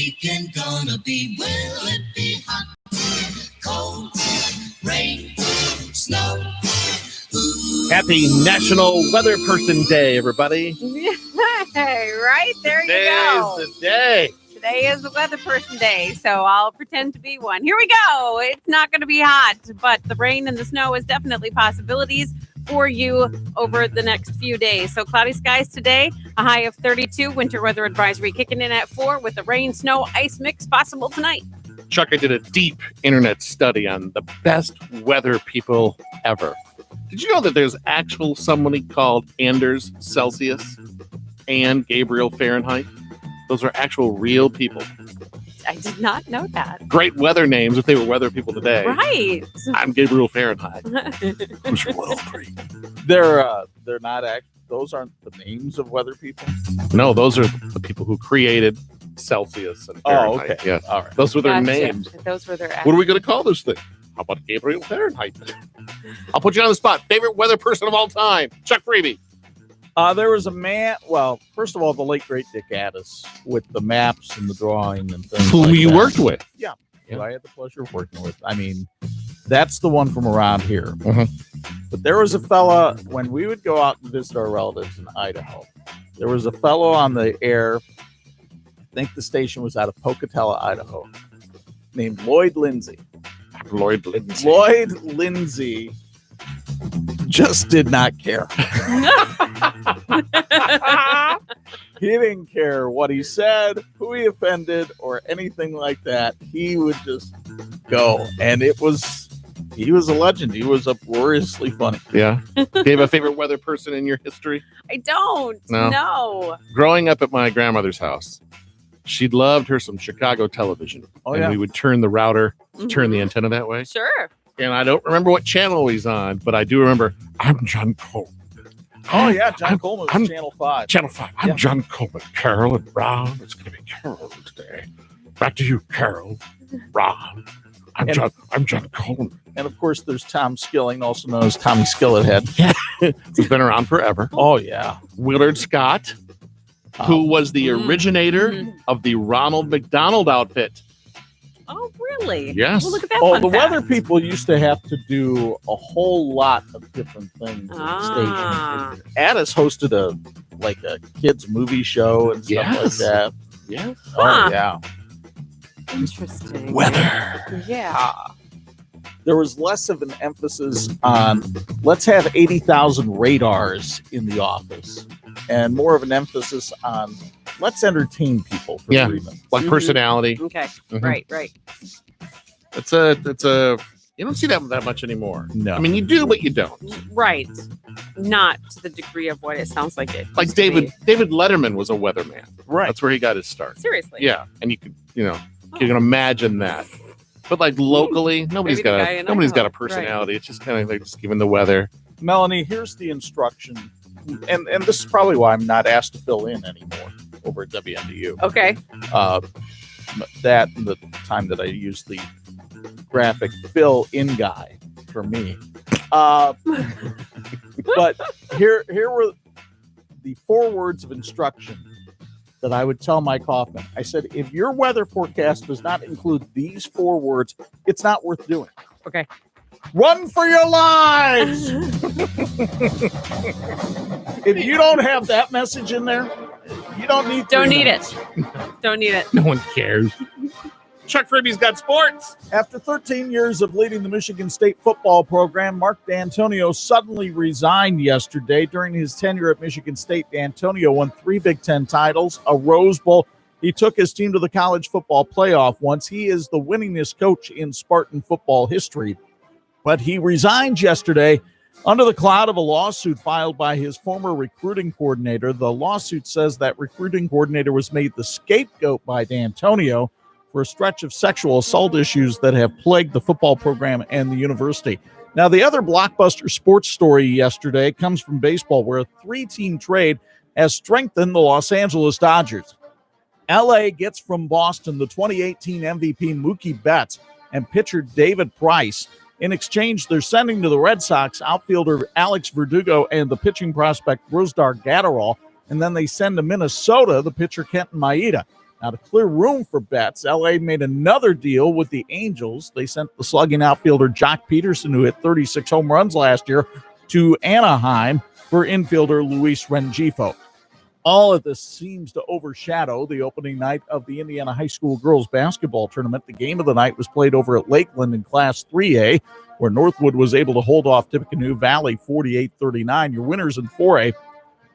weekend gonna be? Will it be hot, cold, rain, snow? Ooh. Happy National Weather Person Day, everybody. Right, there you go. Today is the day. Today is the Weather Person Day, so I'll pretend to be one. Here we go. It's not going to be hot, but the rain and the snow is definitely possibilities for you over the next few days. So cloudy skies today, a high of 32. Winter weather advisory kicking in at 4 with the rain, snow, ice mix possible tonight. Chuck, I did a deep internet study on the best weather people ever. Did you know that there's actual somebody called Anders Celsius and Gabriel Fahrenheit? Those are actual real people. I did not know that. Great weather names if they were weather people today. Right. I'm Gabriel Fahrenheit. Who's your 103? They're not those aren't the names of weather people. No, those are the people who created Celsius and Fahrenheit. Oh, okay. Yeah. All right. Those were their Gotcha. names. Those were their What are we going to call this thing? How about Gabriel Fahrenheit? I'll put you on the spot. Favorite weather person of all time? Chuck Freeby. There was a man. Well, first of all, the late great Dick Addis with the maps and the drawing and things. Who like you that. worked with? Yeah, who I had the pleasure of working with. I mean, that's the one from around here. Mhm. But there was a fella when we would go out and visit our relatives in Idaho. There was a fellow on the air. I think the station was out of Pocatello, Idaho, named Lloyd Lindsay. Lloyd Lindsay. Lloyd Lindsay just did not care. He didn't care what he said, who he offended, or anything like that. He would just go. And he was a legend. He was uproariously funny. Yeah. Do you have a favorite weather person in your history? I don't. No. No. Growing up at my grandmother's house, she loved her some Chicago television. Oh, and yeah. we would turn the router, turn the Mhm. antenna that way. Sure. And I don't remember what channel he's on, but I do remember, I'm John Coleman. Oh, yeah. John I'm- Coleman was I'm- Channel 5. Channel 5. I'm Yeah. John Coleman. Carol and Ron. It's going to be Carol today. Back to you, Carol. Ron. I'm John Coleman. And, of course, there's Tom Skilling, also known as Tommy Skillethead. Who's been around forever. Oh, yeah. Willard Scott, who was the originator Mhm. of the Ronald McDonald outfit. Oh, really? Yes. Well, look at that. Oh, fun the fact. weather people used to have to do a whole lot of different things at Ah. the station. Addis hosted a kids movie show and stuff like Yes. that. Yeah. Oh, Huh. yeah. Interesting. Weather. Yeah. There was less of an emphasis on let's have 80,000 radars in the office and more of an emphasis on let's entertain people for Yeah. 3 minutes. Like Mhm. personality. Okay. Mhm. Right. It's a, you don't see that much anymore. No. I mean, you do, but you don't. Right. Not to the degree of what it sounds like it. Like used to be. David Letterman was a weatherman. Right. That's where he got his start. Seriously. Yeah. And you could, you can imagine that. But like locally, nobody's Maybe the got guy a in nobody's got a Idaho, right. personality. It's just kind of like just given the weather. Melanie, here's the instruction. And this is probably why I'm not asked to fill in anymore over at WNDU. Okay. That and the time that I used the graphic fill-in guy for me. But here were the 4 words of instruction that I would tell Mike Hoffman. I said, if your weather forecast does not include these 4 words, it's not worth doing. Okay. Run for your lives! If you don't have that message in there, you don't need. Don't 3 need minutes. it. Don't need it. No one cares. Chuck Freeby's got sports. After 13 years of leading the Michigan State football program, Mark D'Antonio suddenly resigned yesterday. During his tenure at Michigan State, D'Antonio won 3 Big Ten titles, a Rose Bowl. He took his team to the college football playoff once. He is the winningest coach in Spartan football history. But he resigned yesterday under the cloud of a lawsuit filed by his former recruiting coordinator. The lawsuit says that recruiting coordinator was made the scapegoat by D'Antonio for a stretch of sexual assault issues that have plagued the football program and the university. Now, the other blockbuster sports story yesterday comes from baseball, where a 3-team trade has strengthened the Los Angeles Dodgers. LA gets from Boston the 2018 MVP Mookie Betts and pitcher David Price. In exchange, they're sending to the Red Sox outfielder Alex Verdugo and the pitching prospect Brusdar Gatterall, and then they send to Minnesota the pitcher Kenton Maeda. Now, to clear room for bets, LA made another deal with the Angels. They sent the slugging outfielder Jock Peterson, who hit 36 home runs last year, to Anaheim for infielder Luis Rengifo. All of this seems to overshadow the opening night of the Indiana High School girls basketball tournament. The game of the night was played over at Lakeland in Class 3A, where Northwood was able to hold off Tippecanoe Valley 48-39. Your winners in 4A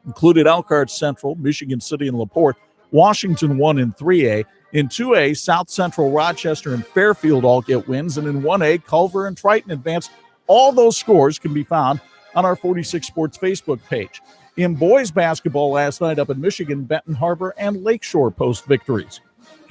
included Elkhart Central, Michigan City, and LaPorte. Washington won in 3A. In 2A, South Central, Rochester, and Fairfield all get wins. And in 1A, Culver and Triton advance. All those scores can be found on our 46 Sports Facebook page. In boys basketball last night up in Michigan, Benton Harbor and Lakeshore post victories.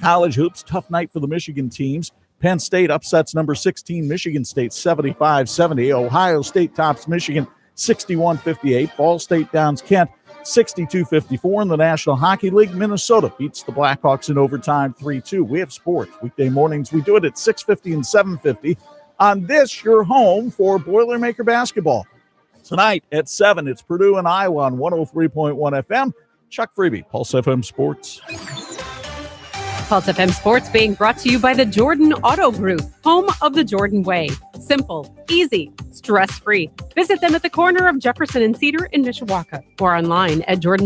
College hoops, tough night for the Michigan teams. Penn State upsets number 16 Michigan State 75-70. Ohio State tops Michigan 61-58. Ball State downs Kent 62-54. In the National Hockey League, Minnesota beats the Blackhawks in overtime 3-2. We have sports weekday mornings. We do it at 6:50 and 7:50 on this, your home for Boilermaker basketball. Tonight at 7, it's Purdue and Iowa on 103.1 FM. Chuck Freeby, Pulse FM Sports. Pulse FM Sports being brought to you by the Jordan Auto Group, home of the Jordan Way. Simple, easy, stress-free. Visit them at the corner of Jefferson and Cedar in Mishawaka or online at Jordan.